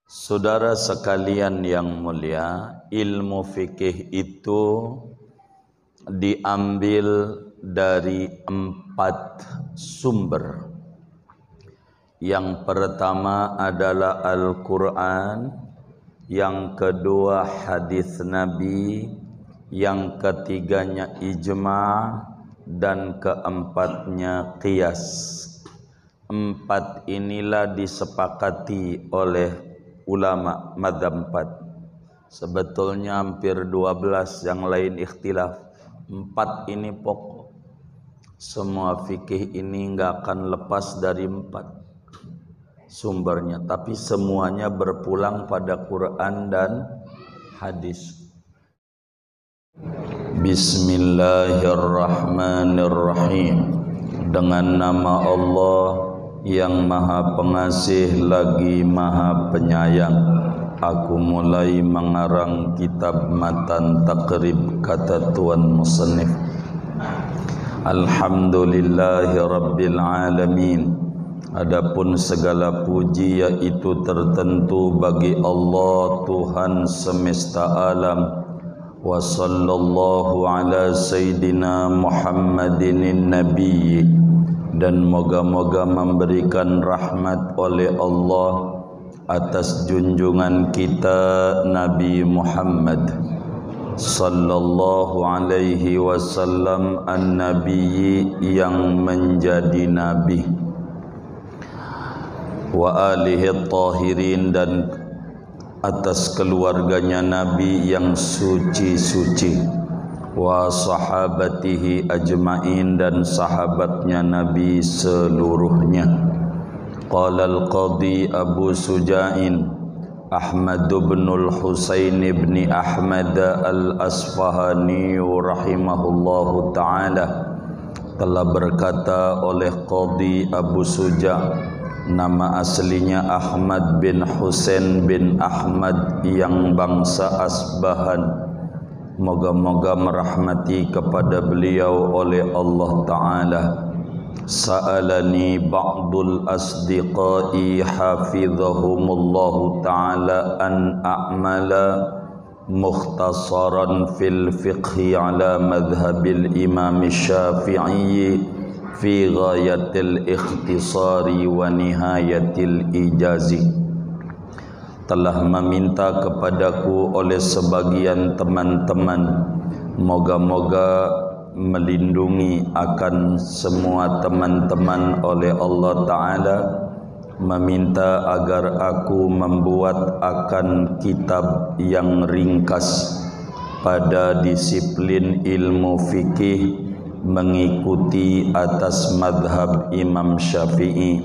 Saudara sekalian yang mulia, ilmu fikih itu diambil dari 4 sumber. Yang pertama adalah Al-Quran, yang kedua hadis Nabi, yang ketiganya ijma', dan keempatnya qiyas. 4 inilah disepakati oleh ulama madzhab 4. Sebetulnya hampir 12 yang lain ikhtilaf. 4 ini pokok. Semua fikih ini enggak akan lepas dari 4 sumbernya, tapi semuanya berpulang pada Quran dan hadis. Bismillahirrahmanirrahim. Dengan nama Allah yang Maha Pengasih lagi Maha Penyayang. Aku mulai mengarang kitab Matan Taqrib, kata Tuan Musannif. Alhamdulillahi Rabbil Alamin. Adapun segala puji yaitu tertentu bagi Allah Tuhan semesta alam. Wa sallallahu ala sayyidina Muhammadin Nabi. Dan moga-moga memberikan rahmat oleh Allah atas junjungan kita Nabi Muhammad sallallahu alaihi wasallam, an-nabiyyi yang menjadi nabi, wa alihi tahirin, dan atas keluarganya Nabi yang suci-suci, wa sahabatihi ajma'in, dan sahabatnya Nabi seluruhnya. Qala al-qadhi Abu Suja'in Ahmad bin al-Husain bin Ahmad al-Asfahani rahimahullahu ta'ala telah berkata oleh Qadhi Abu Suja', nama aslinya Ahmad bin Husain bin Ahmad yang bangsa Asbahan, moga-moga merahmati kepada beliau oleh Allah Ta'ala. Sa'alani ba'dul asdiqai hafizahumullahu ta'ala an a'mala mukhtasaran fil fiqhi ala madhabil imam syafi'i fi ghayatil ikhtisari wa nihayatil ijazi. Telah meminta kepadaku oleh sebagian teman-teman, moga-moga melindungi akan semua teman-teman oleh Allah Ta'ala, meminta agar aku membuat akan kitab yang ringkas pada disiplin ilmu fikih mengikuti atas madhab Imam Syafi'i,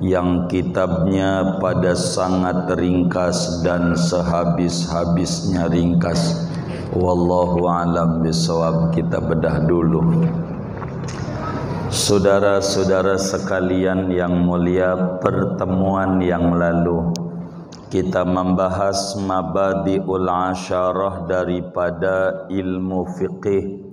yang kitabnya pada sangat ringkas dan sehabis-habisnya ringkas. Wallahu alam bisawab. Kita bedah dulu. Saudara-saudara sekalian yang mulia, pertemuan yang lalu kita membahas mabadi'ul asyarah daripada ilmu fiqih.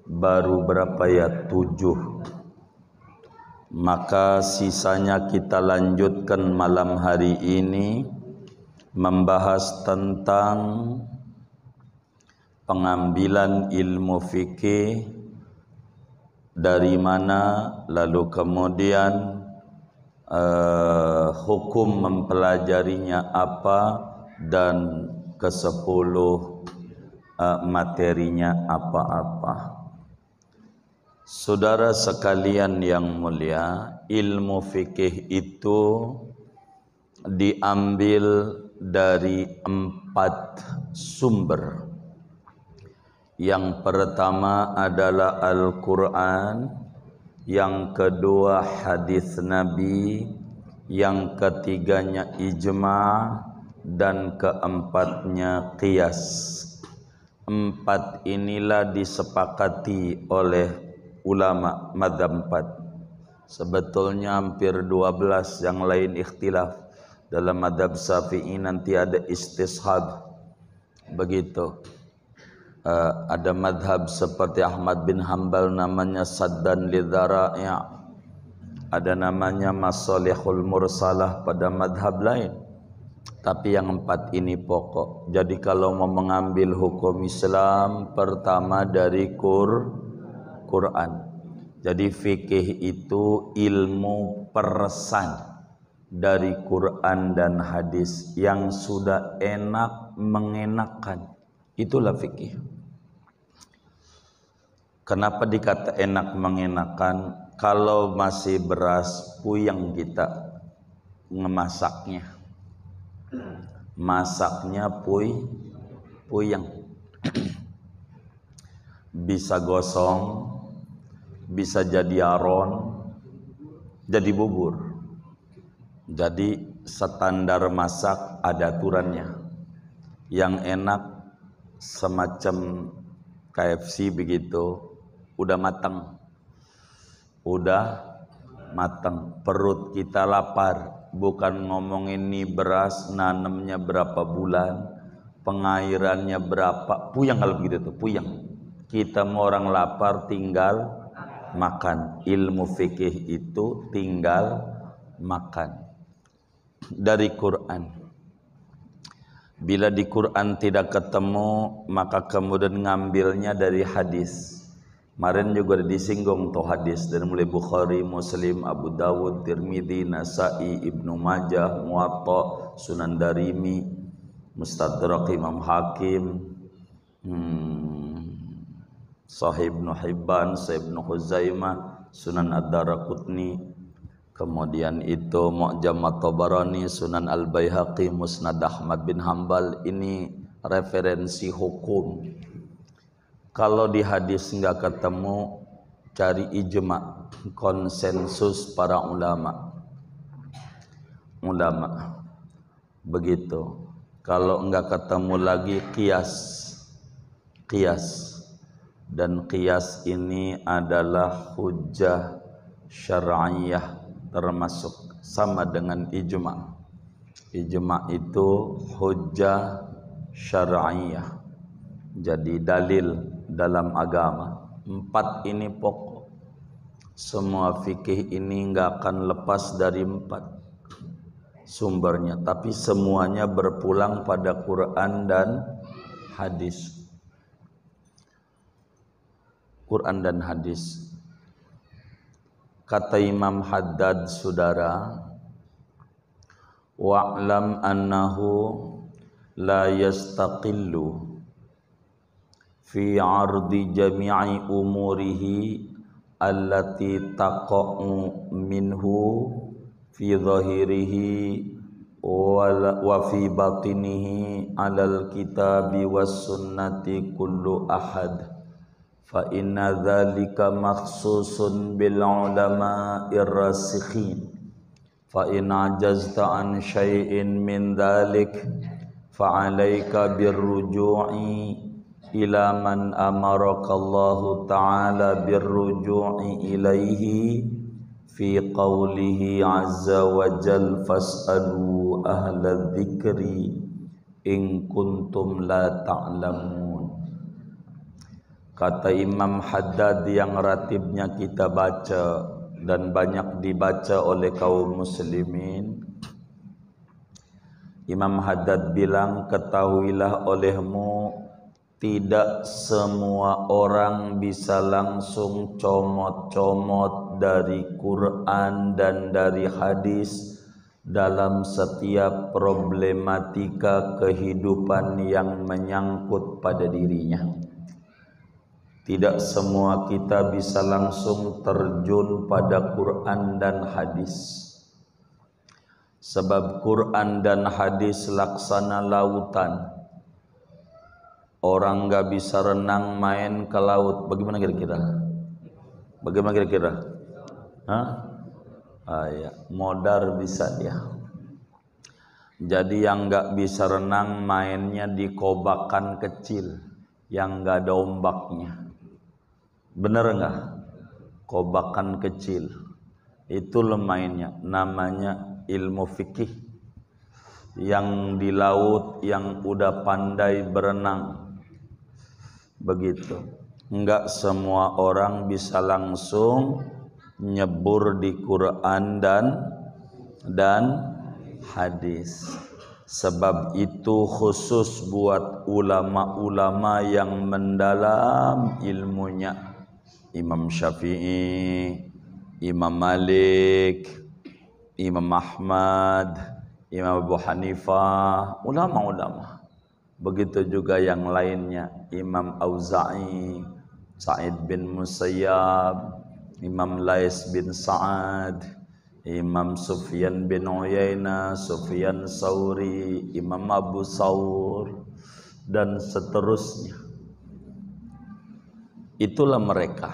Baru berapa ya? 7. Maka sisanya kita lanjutkan malam hari ini, membahas tentang pengambilan ilmu fikih dari mana, lalu kemudian hukum mempelajarinya apa, dan ke-10 materinya apa-apa. Saudara sekalian yang mulia, ilmu fikih itu diambil dari 4 sumber. Yang pertama adalah Al-Quran, yang kedua hadis Nabi, yang ketiganya ijma', dan keempatnya qiyas. 4 inilah disepakati oleh ulama madzhab 4. Sebetulnya hampir 12 yang lain ikhtilaf. Dalam madzhab Syafi'i nanti ada istishab, begitu. Ada madhab seperti Ahmad bin Hanbal namanya saddan lidzara'i', ada namanya masalihul mursalah pada madhab lain. Tapi yang 4 ini pokok. Jadi kalau mau mengambil hukum Islam, pertama dari Quran. Jadi fikih itu ilmu peresan dari Quran dan hadis yang sudah enak mengenakan. Itulah fikih. Kenapa dikata enak mengenakan? Kalau masih beras, puyeng kita ngemasaknya. Masaknya puyeng. Bisa gosong, bisa jadi aron, jadi bubur. Jadi standar masak ada aturannya. Yang enak semacam KFC begitu, udah matang. Perut kita lapar. Bukan ngomongin nih beras nanemnya berapa bulan, pengairannya berapa, puyeng kalau begitu tuh, puyeng. Kita mau orang lapar tinggal makan. Ilmu fikih itu tinggal makan dari Quran. Bila di Quran tidak ketemu, maka kemudian ngambilnya dari hadis. Kemarin juga disinggung tuh hadis dari mulai Bukhari, Muslim, Abu Dawud, Tirmidzi, Nasai, Ibnu Majah, Muwatta, Sunan Darimi, Mustadrak Imam Hakim, Sahih Ibnu Hibban, Sahih Ibnu Khuzaimah, Sunan Ad-Daraqutni, kemudian itu Mu'jam At-Tabarani, Sunan Al-Baihaqi, Musnad Ahmad bin Hambal. Ini referensi hukum. Kalau di hadis enggak ketemu, cari ijma, konsensus para ulama. Begitu. Kalau enggak ketemu lagi qiyas. Dan qiyas ini adalah hujjah syar'iyah, termasuk sama dengan ijma. Ijma itu hujjah syar'iyah. Jadi dalil dalam agama. 4 ini pokok. Semua fikih ini enggak akan lepas dari 4 sumbernya, tapi semuanya berpulang pada Quran dan hadis. Quran dan hadis. Kata Imam Haddad, saudara, wa'lam annahu la yastaqillu fi 'ardi jami'i umurihi allati taqa'u minhu fi zahirihi wa fi batinihi 'alal kitabi was sunnati kullu ahad. Fa inna dzalika makhsusun bil ulama'ir rasikhin. Fa in ajazta an syai'in min dzalik fa 'alaika birruju'i ila man amarakallahu ta'ala birruju'i ilaihi fi qawlihi azza wa jal fas'alu ahla dzikri in kuntum la ta'lamun. Kata Imam Haddad yang ratibnya kita baca dan banyak dibaca oleh kaum muslimin, Imam Haddad bilang, ketahuilah olehmu, tidak semua orang bisa langsung comot-comot dari Quran dan dari hadis dalam setiap problematika kehidupan yang menyangkut pada dirinya. Tidak semua kita bisa langsung terjun pada Quran dan hadis. Sebab Quran dan hadis laksana lautan. Orang gak bisa renang main ke laut. Bagaimana kira-kira? Ya, modar bisa dia. Jadi yang gak bisa renang mainnya di kobakan kecil yang gak ada ombaknya. Bener enggak? Kobakan kecil. Itu mainnya. Namanya ilmu fikih. Yang di laut yang udah pandai berenang. Begitu. Enggak semua orang bisa langsung nyebur di Quran dan hadis. Sebab itu khusus buat ulama-ulama yang mendalam ilmunya. Imam Syafi'i, Imam Malik, Imam Ahmad, Imam Abu Hanifah, ulama-ulama. Begitu juga yang lainnya, Imam Auza'i, Sa'id bin Musayyab, Imam Lais bin Sa'ad, Imam Sufyan bin Uyainah, Sufyan Sauri, Imam Abu Saur, dan seterusnya. Itulah mereka.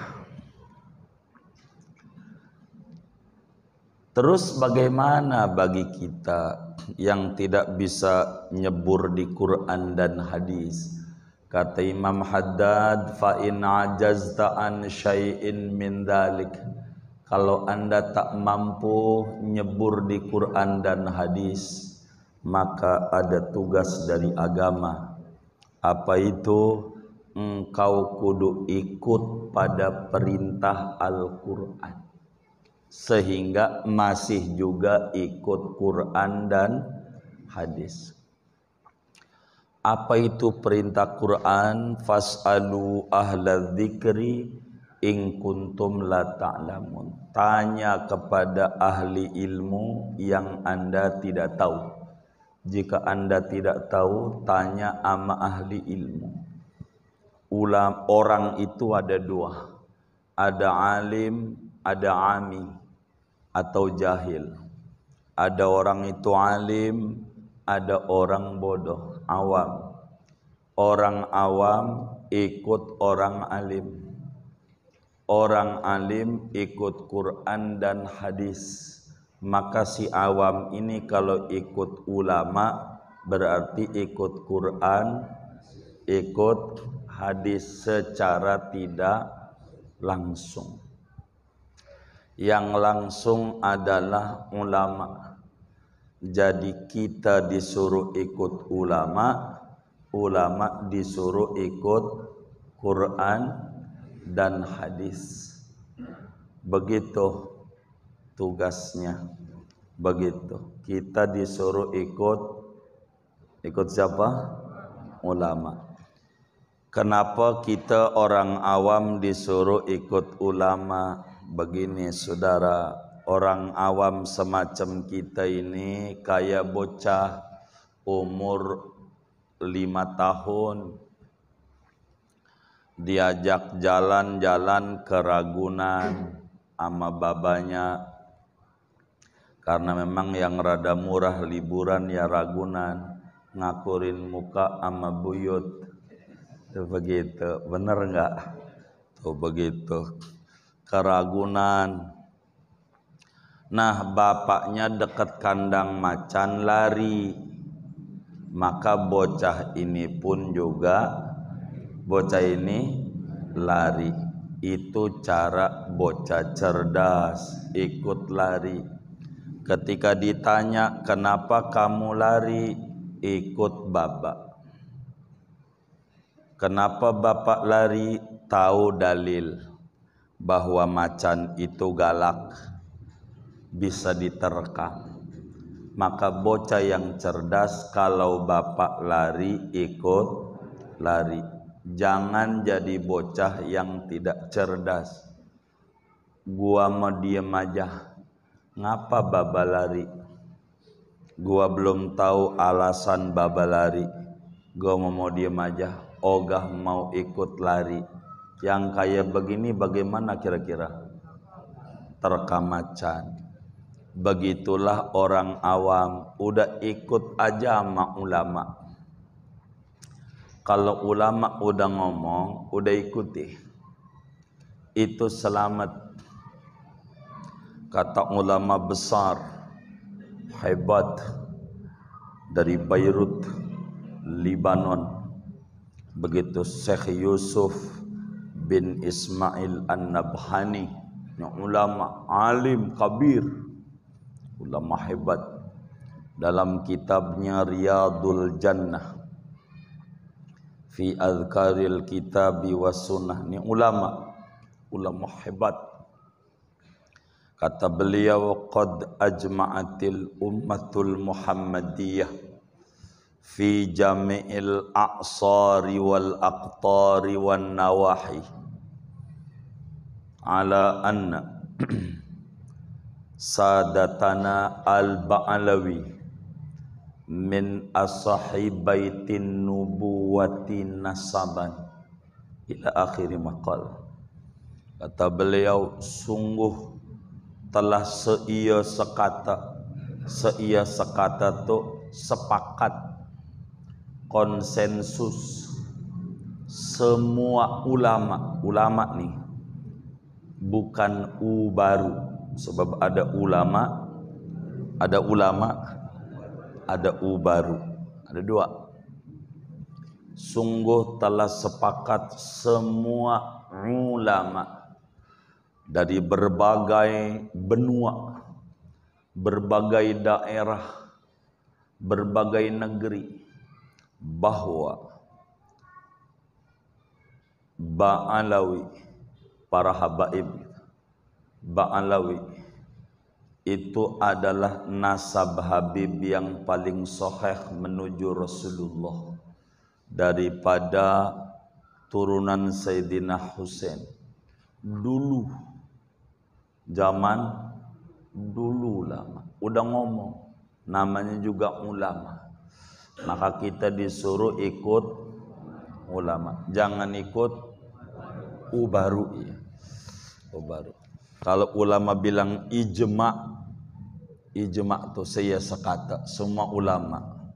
Terus bagaimana bagi kita yang tidak bisa nyebur di Quran dan hadis? Kata Imam Haddad, fa in ajazta an syai'in min dzalik. Kalau Anda tak mampu nyebur di Quran dan hadis, maka ada tugas dari agama. Apa itu? Engkau kudu ikut pada perintah Al-Quran, sehingga masih juga ikut Quran dan hadis. Apa itu perintah Quran? Fas'alu ahla dzikri in kuntum la ta'lamun. Tanya kepada ahli ilmu yang Anda tidak tahu. Jika Anda tidak tahu, tanya ama ahli ilmu. Orang itu ada dua, ada alim, ada ami atau jahil. Ada orang itu alim, ada orang bodoh, awam. Orang awam ikut orang alim, orang alim ikut Quran dan hadis. Maka si awam ini kalau ikut ulama berarti ikut Quran, ikut hadis secara tidak langsung. Yang langsung adalah ulama. Jadi kita disuruh ikut ulama, ulama disuruh ikut Quran dan hadis. Begitu tugasnya. Begitu. Kita disuruh ikut siapa? Ulama. Kenapa kita orang awam disuruh ikut ulama? Begini saudara, orang awam semacam kita ini kayak bocah umur 5 tahun diajak jalan-jalan ke Ragunan sama babanya, karena memang yang rada murah liburan ya Ragunan, ngakurin muka sama buyut. Tuh begitu, bener enggak? Tuh begitu, Keragunan. Nah, bapaknya dekat kandang macan, lari. Maka bocah ini pun juga, bocah ini lari. Itu cara bocah cerdas, ikut lari. Ketika ditanya, kenapa kamu lari? Ikut bapak. Kenapa bapak lari? Tahu dalil bahwa macan itu galak, bisa diterkam. Maka bocah yang cerdas kalau bapak lari ikut lari. Jangan jadi bocah yang tidak cerdas. Gua mau diem aja. Ngapa baba lari? Gua belum tahu alasan baba lari. Gua mau diem aja. Ogah mau ikut lari. Yang kayak begini bagaimana kira-kira? Terkam macan. Begitulah orang awam, udah ikut aja sama ulama. Kalau ulama udah ngomong, udah ikuti. Itu selamat. Kata ulama besar, hebat, dari Beirut, Libanon. Begitu Syekh Yusuf bin Ismail An-Nabhani, ulama alim kabir, ulama hebat, dalam kitabnya Riyadul Jannah fi Adhkaril Kitabi was Sunnah. Ini ulama hebat. Kata beliau, qad ajma'atil ummatul Muhammadiyah fi jami'il a'sari wal aqtari wan nawahi ala anna sadatana al-Ba'alawi min asahi baitin nubuwati nasaban ila akhiri maqal. Kata beliau, sungguh telah seia sekata tu sepakat, konsensus semua ulama nih, bukan baru. Sebab ada ulama, ada baru, ada dua. Sungguh telah sepakat semua ulama dari berbagai benua, berbagai daerah, berbagai negeri, bahwa Ba'alawi, para habaib Ba'alawi itu adalah nasab Habib yang paling sahih menuju Rasulullah daripada turunan Sayyidina Husain. Dulu, zaman dulu lama, udah ngomong, namanya juga ulama. Maka kita disuruh ikut ulama, jangan ikut baru ya. Baru. Kalau ulama bilang ijma tuh saya sekata semua ulama.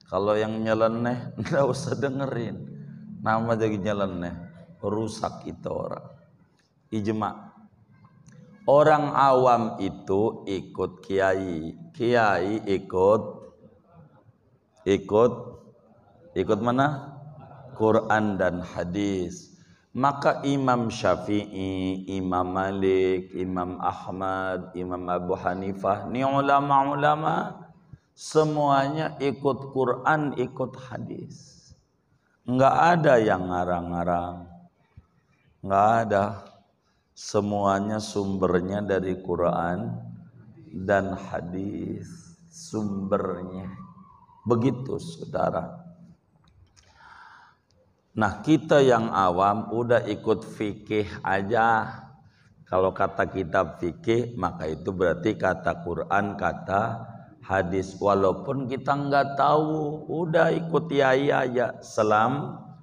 Kalau yang nyeleneh enggak usah dengerin. Nama jadi nyeleneh, rusak itu orang. Ijma. Orang awam itu ikut kiai ikut mana? Quran dan hadis. Maka Imam Syafi'i, Imam Malik, Imam Ahmad, Imam Abu Hanifah, ini ulama-ulama semuanya ikut Quran, ikut hadis. Enggak ada yang ngarang-ngarang, enggak ada. Semuanya sumbernya dari Quran dan hadis, sumbernya. Begitu saudara. Nah, kita yang awam udah ikut fikih aja. Kalau kata kitab fikih, maka itu berarti kata Quran, kata hadis. Walaupun kita nggak tahu, udah ikut yai aja. Selamat.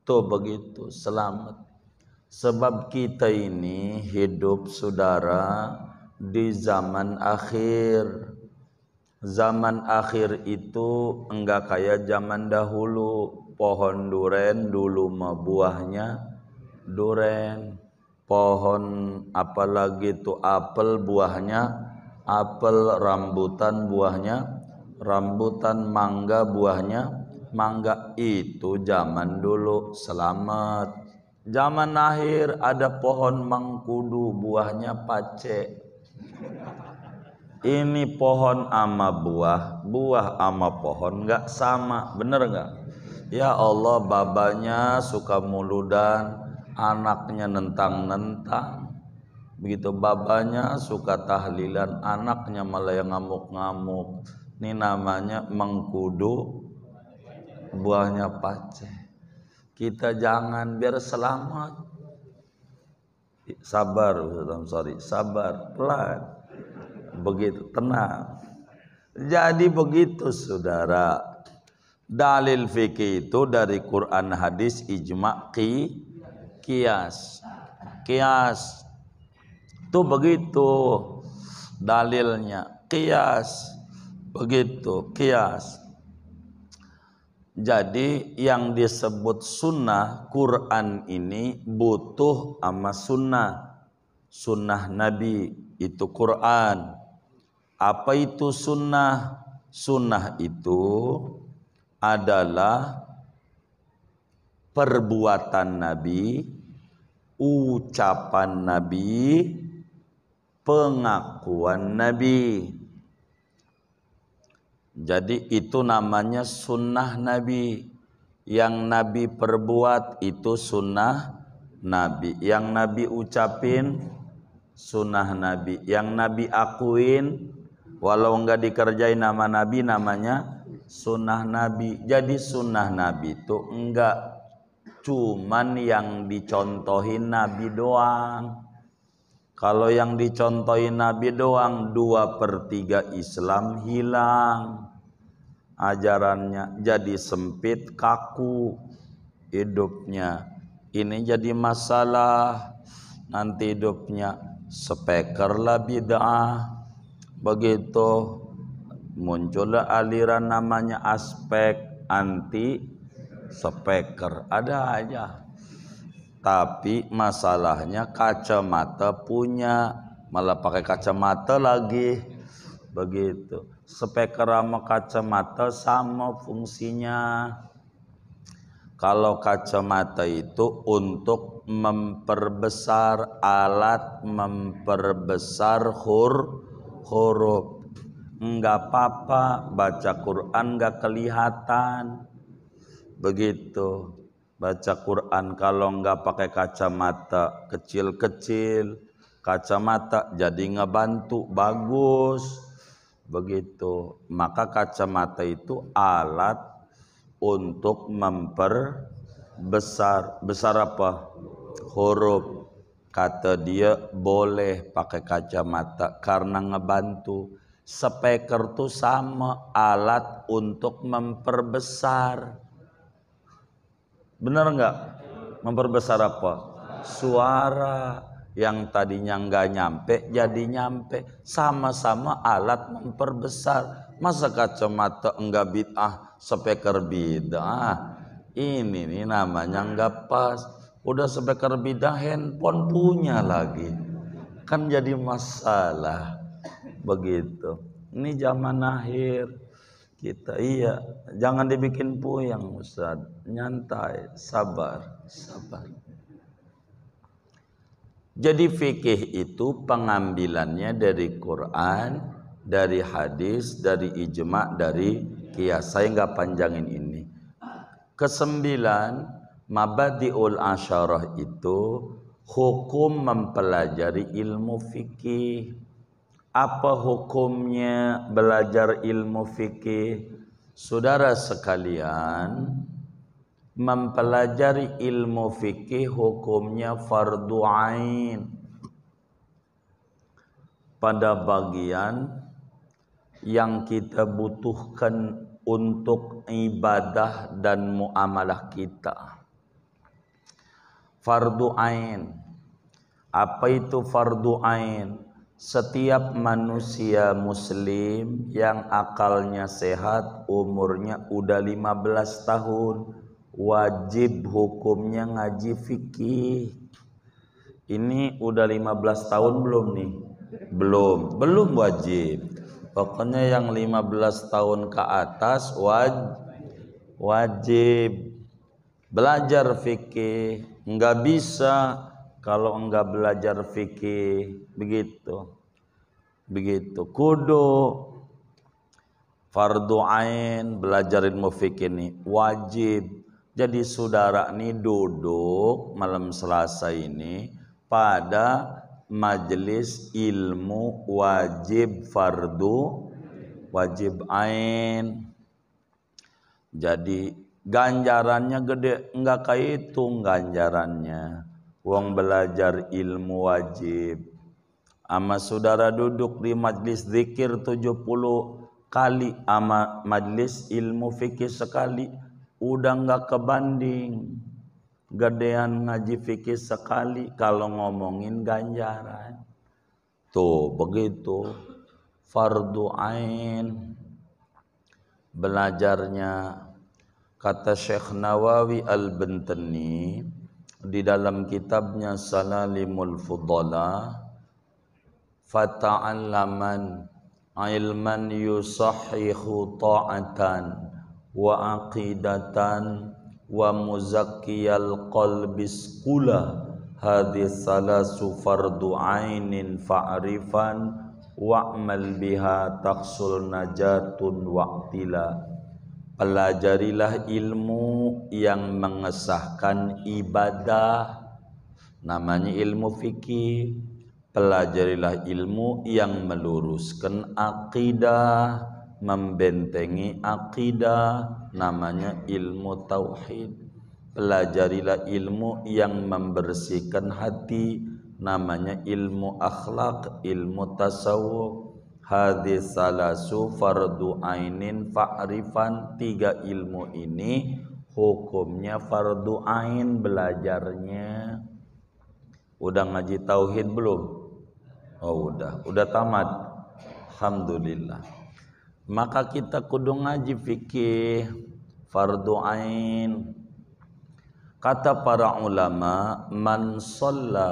Tuh begitu, selamat. Sebab kita ini hidup saudara di zaman akhir. Zaman akhir itu enggak kayak zaman dahulu. Pohon duren dulu mah buahnya duren. Pohon apalagi itu apel buahnya apel, rambutan buahnya rambutan, mangga buahnya mangga. Itu zaman dulu, selamat. Zaman akhir ada pohon mangkudu buahnya pace. Ini pohon ama buah ama pohon nggak sama, bener nggak? Ya Allah, babanya suka muludan, anaknya nentang-nentang. Begitu babanya suka tahlilan, anaknya malah yang ngamuk-ngamuk. Ini namanya mengkudu, buahnya pace. Kita jangan, biar selamat. Sabar, sabar, pelan. Begitu, tenang. Jadi begitu saudara. Dalil fikih itu dari Quran, hadis, ijma, qiyas. Itu begitu dalilnya, qiyas. Begitu, qiyas. Jadi yang disebut sunnah Quran ini butuh sama sunnah Nabi, itu Quran. Apa itu sunnah? Sunnah itu adalah perbuatan Nabi, ucapan Nabi, pengakuan Nabi. Jadi itu namanya sunnah Nabi. Yang Nabi perbuat itu sunnah Nabi. Yang Nabi ucapin sunnah Nabi. Yang Nabi akuin Walau enggak dikerjain nama Nabi namanya sunnah Nabi. Jadi sunnah Nabi itu enggak cuman yang dicontohin Nabi doang. Kalau yang dicontohin Nabi doang 2/3 Islam hilang. Ajarannya jadi sempit, kaku hidupnya. Ini jadi masalah. Nanti hidupnya speaker lah bid'ah. Begitu muncullah aliran namanya aspek, anti speaker, ada aja. Tapi masalahnya kacamata punya, malah pakai kacamata lagi. Begitu. Speaker sama kacamata sama fungsinya. Kalau kacamata itu untuk memperbesar, alat memperbesar huruf. Enggak apa-apa baca Quran enggak kelihatan. Begitu. Baca Quran kalau enggak pakai kacamata kecil-kecil, kacamata jadi ngebantu bagus. Begitu. Maka kacamata itu alat untuk memperbesar. Besar apa? Huruf. Kata dia boleh pakai kacamata karena ngebantu. Speaker tuh sama, alat untuk memperbesar. Benar enggak? Memperbesar apa? Suara yang tadinya enggak nyampe jadi nyampe. Sama-sama alat memperbesar. Masa kacamata enggak bid'ah, speaker bid'ah? Ini nih namanya enggak pas. Udah speaker bid'ah, handphone punya lagi. Kan jadi masalah. Begitu. Ini zaman akhir kita. Iya, jangan dibikin puyeng Ustaz. Nyantai, sabar. Jadi fikih itu pengambilannya dari Quran, dari hadis, dari ijma', dari qiyas. Saya nggak panjangin ini. Kesembilan, mabadi'ul asyarah itu hukum mempelajari ilmu fikih. Apa hukumnya belajar ilmu fikih? Saudara sekalian, mempelajari ilmu fikih hukumnya fardu ain. Pada bagian yang kita butuhkan untuk ibadah dan muamalah kita. Fardu ain. Apa itu fardu ain? Setiap manusia muslim yang akalnya sehat, umurnya udah 15 tahun, wajib hukumnya ngaji fikih. Ini udah 15 tahun belum nih? Belum wajib. Pokoknya yang 15 tahun ke atas wajib belajar fikih. Enggak bisa kalau enggak belajar fikih. Begitu kudu fardu ain belajar ilmu fikih ini wajib. Jadi saudara nih duduk malam Selasa ini pada majelis ilmu wajib ain. Jadi ganjarannya gede, enggak kehitung ganjarannya. Wong belajar ilmu wajib. Ama saudara duduk di majlis zikir 70 kali, ama majlis ilmu fikih sekali, udah enggak kebanding. Gedean ngaji fikih sekali kalau ngomongin ganjaran. Tuh begitu. Fardu ain. Belajarnya kata Syekh Nawawi Al-Bantani di dalam kitabnya Salalimul Fudala, fata'allaman ilman yusahhihu ta'atan wa aqidatan wa muzakkiyal qalbis kula hadis salasu fardu ainin fa'rifan wa'mal biha taksul najatun wa'tila. Pelajarilah ilmu yang mengesahkan ibadah, namanya ilmu fikih. pelajarilah ilmu yang meluruskan akidah, membentengi akidah, namanya ilmu tauhid. Pelajarilah ilmu yang membersihkan hati, namanya ilmu akhlak, ilmu tasawuf. Hadis salasu fardu ainin fa'rifan. 3 ilmu ini hukumnya fardu ain belajarnya. Udah ngaji tauhid belum? Oh udah tamat. Alhamdulillah. Maka kita kudu ngaji fikih fardu ain. Kata para ulama, man shalla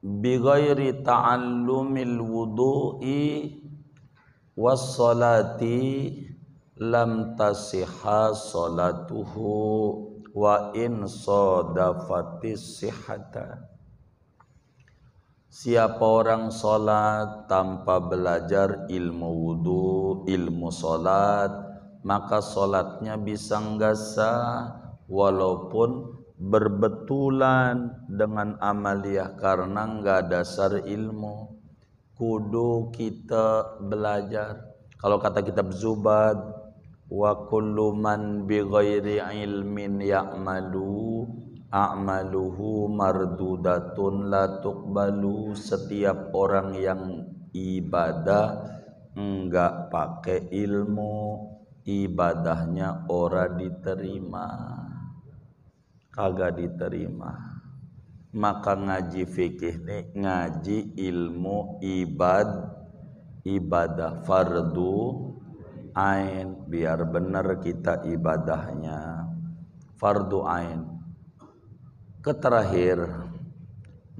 bi ghairi ta'allumil wudu'i was salati lam tasihha salatuhu wa in sadafatis sihhata. Siapa orang salat tanpa belajar ilmu wudu, ilmu salat, maka salatnya bisa enggak sah walaupun berbetulan dengan amaliyah karena enggak dasar ilmu. Kudu kita belajar. Kalau kata kitab Zubad, wa kullu man bi ghairi ilmin ya'malu a'maluhu mardudatun la tuqbalu. Setiap orang yang ibadah enggak pakai ilmu, ibadahnya ora diterima, kagak diterima. Maka ngaji fikih nih ngaji ilmu ibadah fardu ain, biar benar kita ibadahnya fardu ain. Keterakhir,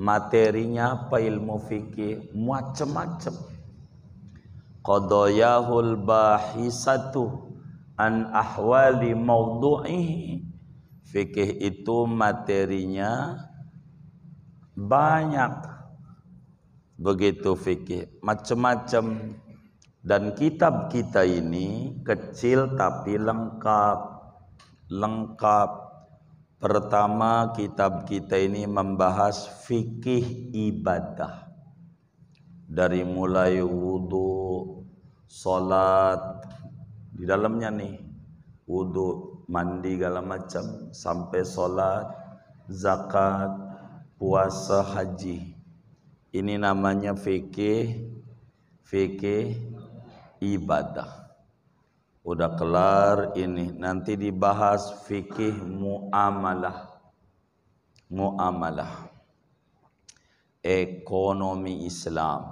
materinya apa ilmu fikih? Macam-macam. Qadayahul bahisatu an ahwali mawdu'ihi. Fikih itu materinya banyak. Begitu fikih, macam-macam. Dan kitab kita ini kecil tapi lengkap. Pertama, kitab kita ini membahas fikih ibadah. Dari mulai wudu, salat, di dalamnya nih wudu, mandi segala macam, sampai salat, zakat, puasa, haji. Ini namanya fikih ibadah. Udah kelar ini, nanti dibahas fikih muamalah. Ekonomi Islam.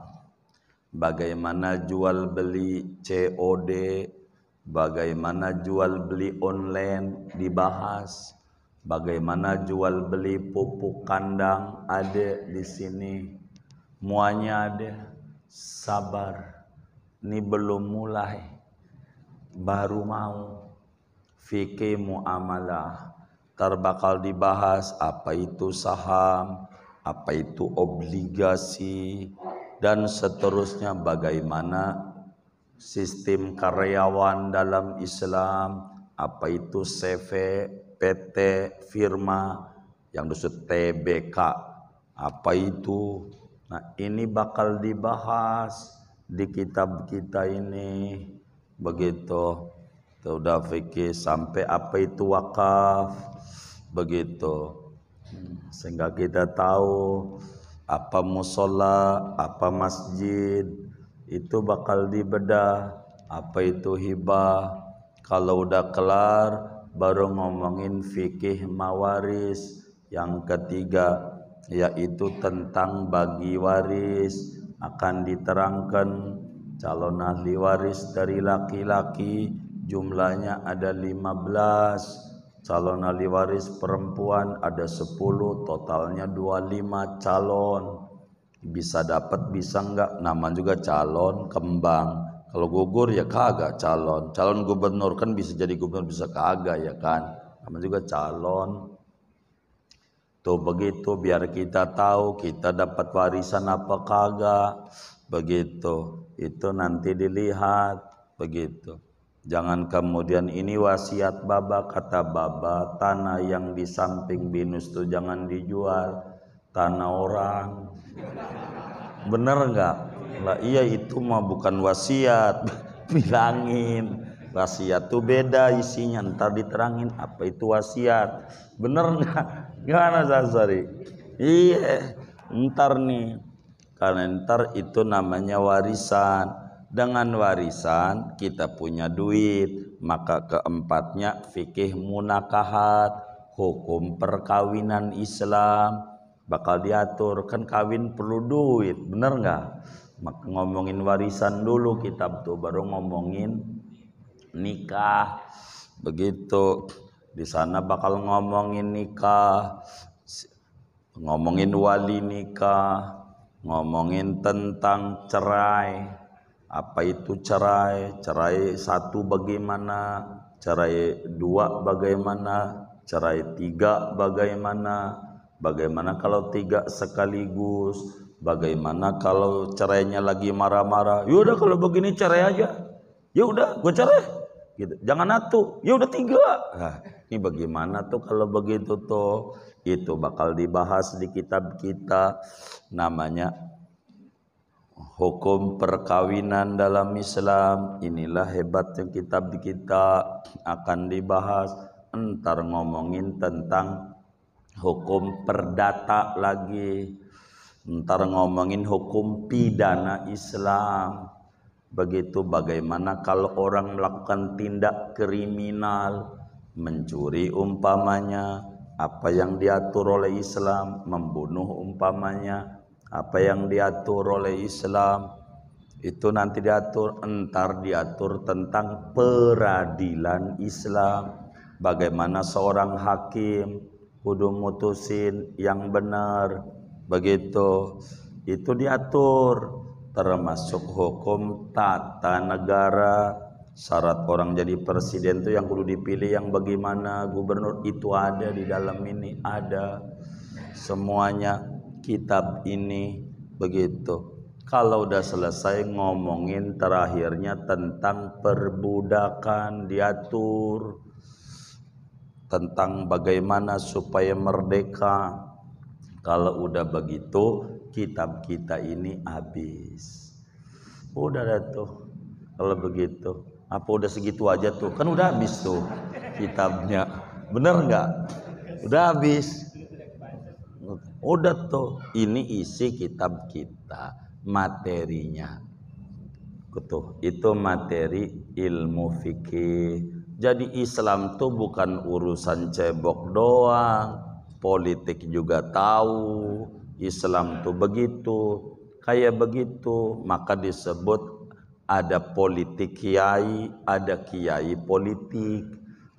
Bagaimana jual beli COD, bagaimana jual beli online dibahas. Bagaimana jual beli pupuk kandang ada di sini. Muanya ada. Sabar. Ini belum mulai. Baru mau fikih muamalah. Bakal dibahas apa itu saham, apa itu obligasi, dan seterusnya. Bagaimana sistem karyawan dalam Islam, apa itu CV, PT, firma, yang disebut TBK, apa itu. Nah ini bakal dibahas di kitab kita ini. Begitu. Sudah fikih sampai apa itu wakaf. Begitu. Sehingga kita tahu apa musola, apa masjid, itu bakal dibedah. Apa itu hibah. Kalau udah kelar baru ngomongin fikih mawaris. Yang ketiga yaitu tentang bagi waris. Akan diterangkan calon ahli waris dari laki-laki jumlahnya ada 15, calon ahli waris perempuan ada 10, totalnya 25 calon. Bisa dapat bisa enggak, nama juga calon kembang. Kalau gugur ya kagak calon. Calon gubernur kan bisa jadi gubernur, bisa kagak ya kan. Nama juga calon. Tuh begitu biar kita tahu kita dapat warisan apa kagak. Begitu. Itu nanti dilihat. Begitu. Jangan kemudian ini wasiat baba, kata baba tanah yang di samping binus tuh jangan dijual, tanah orang. Bener nggak? Lah iya itu mah bukan wasiat. Bilangin wasiat tuh beda isinya, ntar diterangin apa itu wasiat. Bener nggak? Gimana Sasari? Iya, ntar nih, karena ntar itu namanya warisan. Dengan warisan kita punya duit, maka keempatnya fikih munakahat, hukum perkawinan Islam bakal diatur. Kan kawin perlu duit, bener nggak? Maka ngomongin warisan dulu kitab tuh, baru ngomongin nikah. Begitu di sana bakal ngomongin nikah, ngomongin wali nikah, ngomongin tentang cerai. Apa itu cerai? Cerai satu bagaimana? Cerai dua bagaimana? Cerai tiga bagaimana? Bagaimana kalau tiga sekaligus? Bagaimana kalau cerainya lagi marah-marah? Yaudah kalau begini cerai aja. Ya udah, gue cerai. Gitu. Jangan atuh. Ya udah tiga. Nah, ini bagaimana tuh kalau begitu tuh? Itu bakal dibahas di kitab kita, namanya hukum perkawinan dalam Islam. Inilah hebatnya kitab kita, akan dibahas. Entar ngomongin tentang hukum perdata lagi, entar ngomongin hukum pidana Islam. Begitu bagaimana kalau orang melakukan tindak kriminal, mencuri umpamanya, apa yang diatur oleh Islam, membunuh umpamanya, apa yang diatur oleh Islam itu nanti diatur. Entar diatur tentang peradilan Islam, bagaimana seorang hakim kudu mutusin yang benar. Begitu itu diatur, termasuk hukum tata negara. Syarat orang jadi presiden itu yang kudu dipilih yang bagaimana, gubernur itu ada di dalam ini, ada semuanya kitab ini. Begitu. Kalau udah selesai ngomongin terakhirnya tentang perbudakan, diatur tentang bagaimana supaya merdeka. Kalau udah begitu kitab kita ini habis. Udah dah tuh. Kalau begitu, apa udah segitu aja tuh? Kan udah habis tuh kitabnya. Bener nggak? Udah habis. Udah tuh, ini isi kitab kita, materinya. Tuh, itu materi ilmu fikih. Jadi Islam tuh bukan urusan cebok doang, politik juga tahu. Islam tuh begitu, kayak begitu, maka disebut ada politik kiai, ada kiai politik.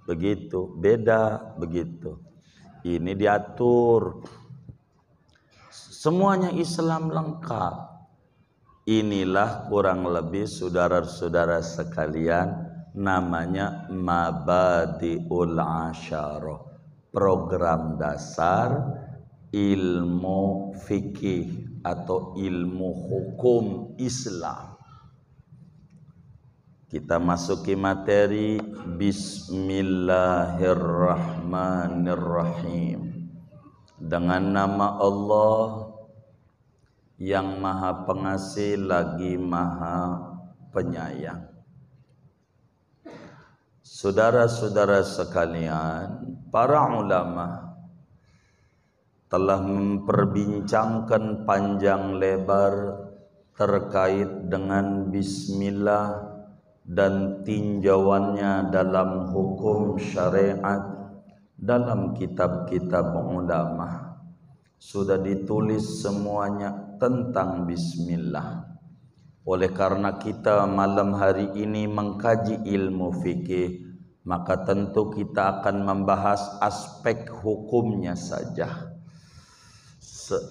Begitu, beda begitu. Ini diatur. Semuanya Islam lengkap. Inilah kurang lebih saudara-saudara sekalian, namanya Mabadiul Asyarah, program dasar ilmu fikih atau ilmu hukum Islam. Kita masuki materi. Bismillahirrahmanirrahim. Dengan nama Allah yang maha pengasih lagi maha penyayang. Saudara-saudara sekalian, para ulama telah memperbincangkan panjang lebar terkait dengan bismillah dan tinjauannya dalam hukum syariat dalam kitab-kitab ulama. Sudah ditulis semuanya tentang bismillah. Oleh karena kita malam hari ini mengkaji ilmu fikih, maka tentu kita akan membahas aspek hukumnya saja.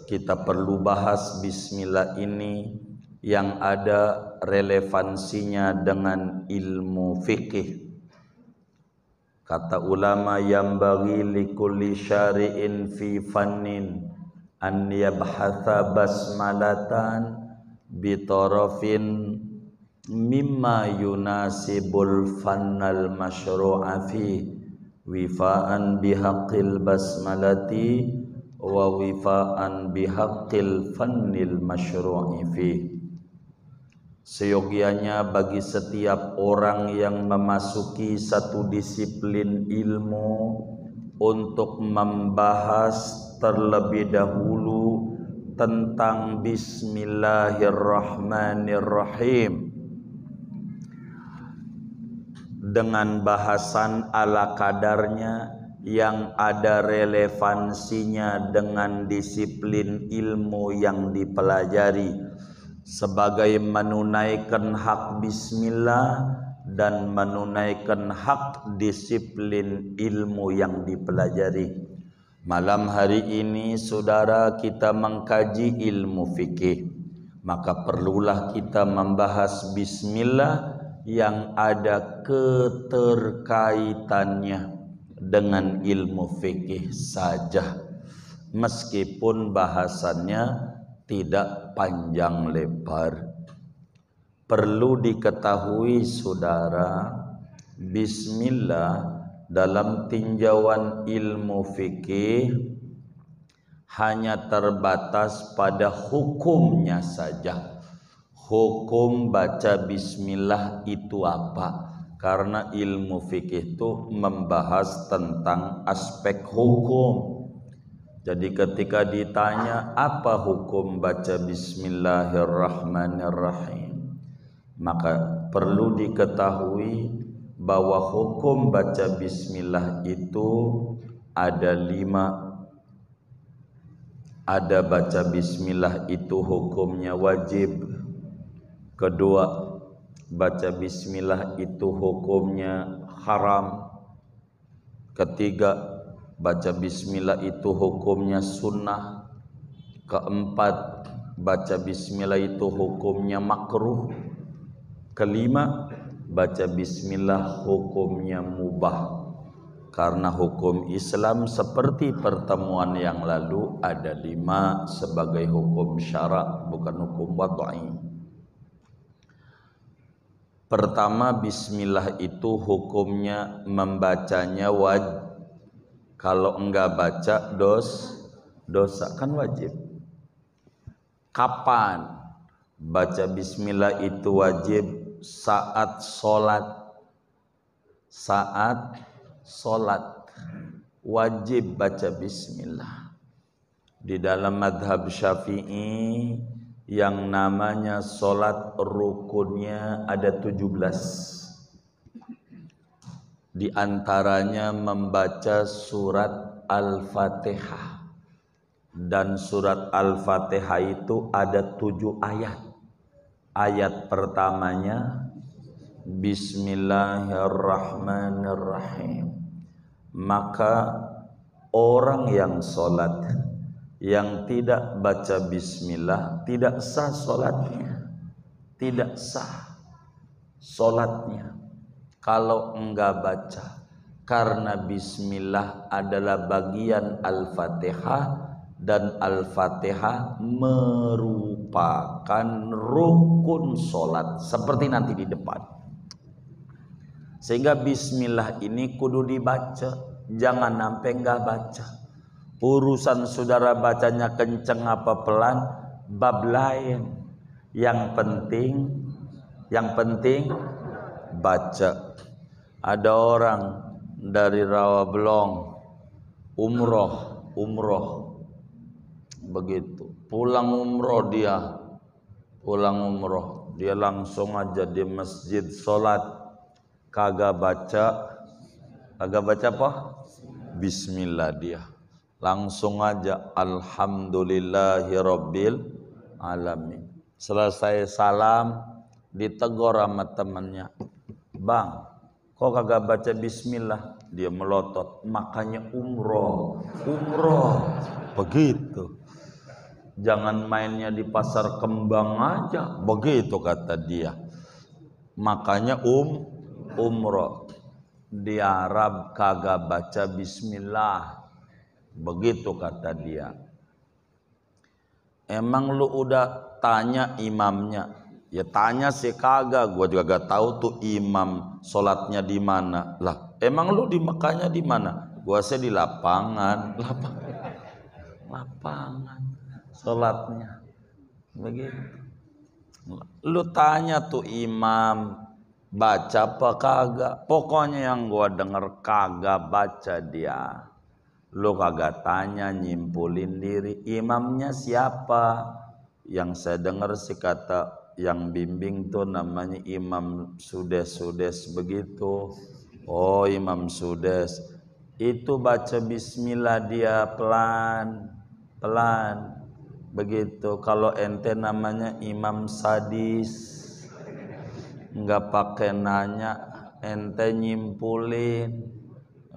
Kita perlu bahas bismillah ini yang ada relevansinya dengan ilmu fikih. Kata ulama, yang bagi likulli syari'in fi fannin an yabhatha basmalatan bitarafin mimma yunasibul fannal masyru'a fi wifa'an bihaqqil basmalati wa wifa'an bihaqqil fannil masyru'i fi. Seyogianya bagi setiap orang yang memasuki satu disiplin ilmu untuk membahas terlebih dahulu tentang Bismillahirrahmanirrahim dengan bahasan ala kadarnya yang ada relevansinya dengan disiplin ilmu yang dipelajari, sebagai menunaikan hak bismillah dan menunaikan hak disiplin ilmu yang dipelajari. Malam hari ini saudara kita mengkaji ilmu fikih, maka perlulah kita membahas bismillah yang ada keterkaitannya dengan ilmu fikih saja, meskipun bahasannya tidak panjang lebar. Perlu diketahui saudara, bismillah dalam tinjauan ilmu fikih hanya terbatas pada hukumnya saja. Hukum baca bismillah itu apa? Karena ilmu fikih itu membahas tentang aspek hukum. Jadi ketika ditanya apa hukum baca bismillahirrahmanirrahim, maka perlu diketahui bahwa hukum baca bismillah itu ada 5. Ada baca bismillah itu hukumnya wajib. Kedua, baca bismillah itu hukumnya haram. Ketiga, baca bismillah itu hukumnya sunnah. Keempat, baca bismillah itu hukumnya makruh. Kelima, baca bismillah hukumnya mubah. Karena hukum Islam seperti pertemuan yang lalu ada 5 sebagai hukum syarak, bukan hukum wad'i. Pertama, bismillah itu hukumnya membacanya wajib. Kalau enggak baca dosa, kan wajib. Kapan baca bismillah itu wajib? Saat sholat wajib baca bismillah. Di dalam madhab Syafi'i yang namanya sholat rukunnya ada 17. Di antaranya membaca surat Al-Fatihah. Dan surat Al-Fatihah itu ada 7 ayat. Ayat pertamanya Bismillahirrahmanirrahim. Maka orang yang sholat yang tidak baca bismillah tidak sah sholatnya. Tidak sah sholatnya kalau enggak baca. Karena bismillah adalah bagian Al-Fatihah, dan Al-Fatihah merupakan rukun sholat, seperti nanti di depan. Sehingga bismillah ini kudu dibaca, jangan sampai enggak baca. Urusan saudara bacanya kenceng apa pelan, bab lain. Yang penting baca. Ada orang dari Rawabelong umroh begitu. Pulang umroh dia langsung aja di masjid sholat, kagak baca apa? Bismillah dia. Langsung aja alhamdulillahirabbil alamin. Selesai salam ditegur sama temannya, "Bang, kok kagak baca bismillah?" Dia melotot, "Makanya umroh." Begitu. Jangan mainnya di pasar kembang aja, begitu kata dia. Makanya umroh. Di Arab kagak baca bismillah, begitu kata dia. Emang lu udah tanya imamnya, Ya tanya sih kagak, gua juga gak tahu tuh imam sholatnya di mana. Lah, emang lu di Mekahnya di mana? Gua sih di lapangan, lapangan sholatnya begitu. Lu tanya tuh imam baca apa kagak? Pokoknya yang gua denger kagak baca dia. Lu kagak tanya, nyimpulin diri. Imamnya siapa? Yang saya dengar sih kata yang bimbing tuh namanya Imam Sudes begitu. Oh, Imam Sudes. Itu baca bismillah dia pelan begitu. Kalau ente namanya Imam Sadis, nggak pakai nanya, ente nyimpulin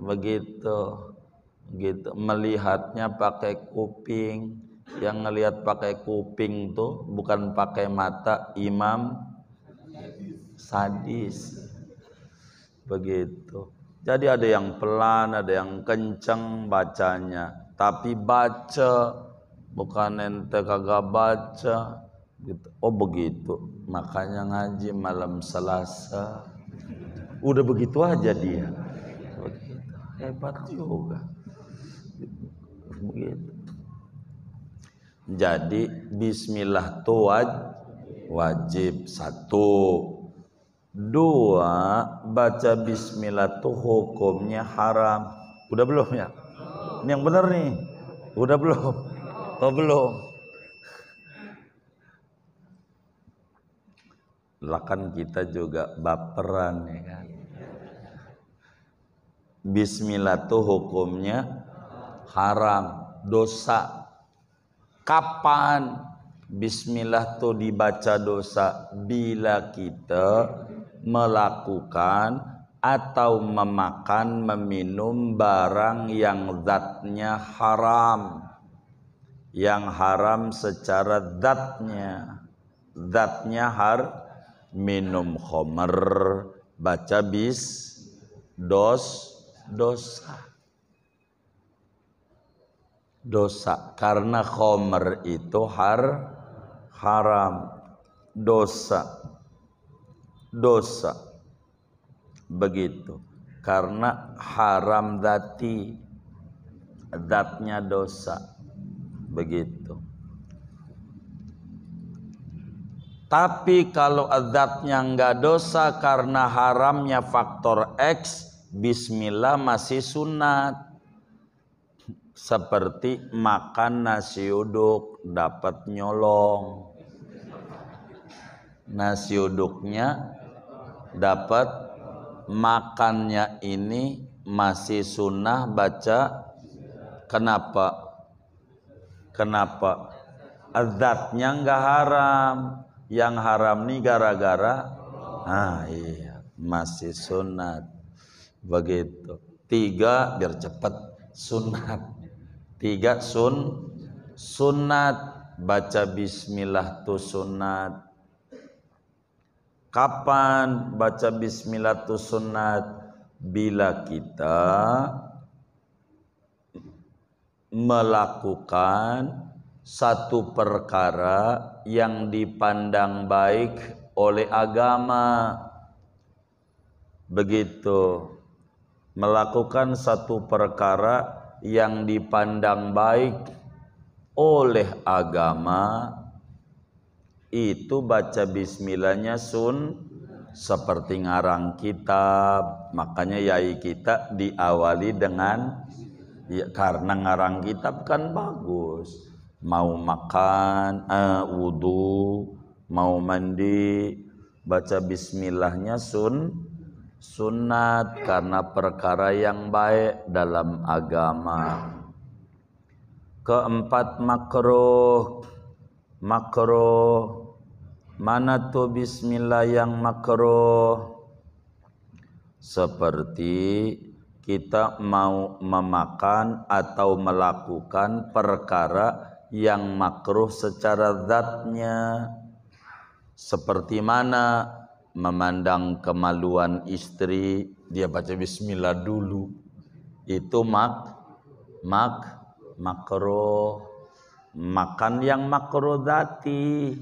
begitu. Gitu, melihatnya pakai kuping. Yang ngelihat pakai kuping tuh bukan pakai mata, Imam Sadis begitu. Jadi ada yang pelan, ada yang kenceng bacanya, tapi baca, bukan ente kagak baca gitu. Oh begitu, makanya ngaji malam Selasa udah begitu aja dia. Begitu. Hebat juga begitu. Jadi bismillah tuh wajib. Satu. Dua, baca bismillah tuh hukumnya haram. Udah belum ya? Ini yang benar nih. Udah belum? Oh belum. Lah kan kita juga baperan ya kan. Bismillah tuh hukumnya haram, dosa. Kapan bismillah tuh dibaca dosa? Bila kita melakukan atau memakan, meminum barang yang zatnya haram. Yang haram secara zatnya minum khamr, baca dosa karena khamr itu haram, dosa begitu, karena haram zatnya dosa begitu. Tapi kalau zatnya enggak dosa karena haramnya faktor X, bismillah masih sunat. Seperti makan nasi uduk dapat nyolong, nasi uduknya dapat, makannya ini masih sunnah baca. Kenapa? Zatnya enggak haram, yang haram nih gara-gara iya masih sunat begitu. 3 biar cepat sunat. 3 sunat, baca bismillah tuh sunat. Kapan baca bismillah tuh sunat? Bila kita melakukan satu perkara yang dipandang baik oleh agama. Begitu. Melakukan satu perkara yang dipandang baik oleh agama, itu baca bismillahnya seperti ngarang kitab. Makanya yai kita diawali dengan ya, karena ngarang kitab kan bagus. Mau makan, wudu, mau mandi, baca bismillahnya sunat karena perkara yang baik dalam agama. Keempat, makruh. Mana tuh bismillah yang makruh? Seperti kita mau memakan atau melakukan perkara yang makruh secara zatnya. Seperti mana? Memandang kemaluan istri, dia baca bismillah dulu, itu makruh. Makan yang makruh zati,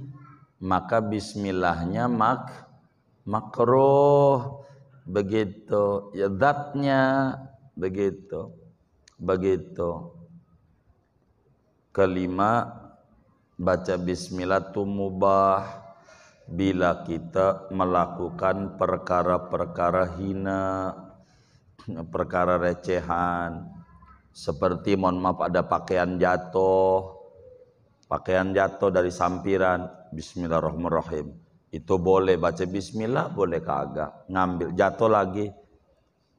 maka bismillahnya makruh. Begitu ya, zatnya begitu. Kelima, baca bismillah itu mubah bila kita melakukan perkara-perkara hina, perkara recehan, seperti mohon maaf ada pakaian jatuh dari sampiran, bismillahirrahmanirrahim, itu boleh baca bismillah, boleh kagak. Ngambil jatuh lagi,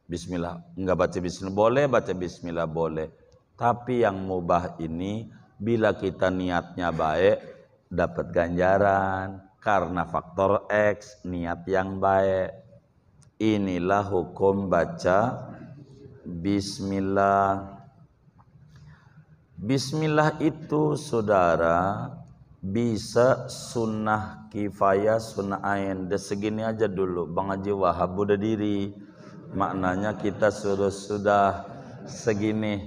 bismillah, enggak baca bismillah, boleh baca bismillah, boleh. Tapi yang mubah ini bila kita niatnya baik dapat ganjaran karena faktor X, niat yang baik. Inilah hukum baca bismillah. Bismillah itu saudara bisa sunnah kifayah, sunnah ain. Segini aja dulu, Bang Haji Wahab udah diri. Maknanya kita sudah segini.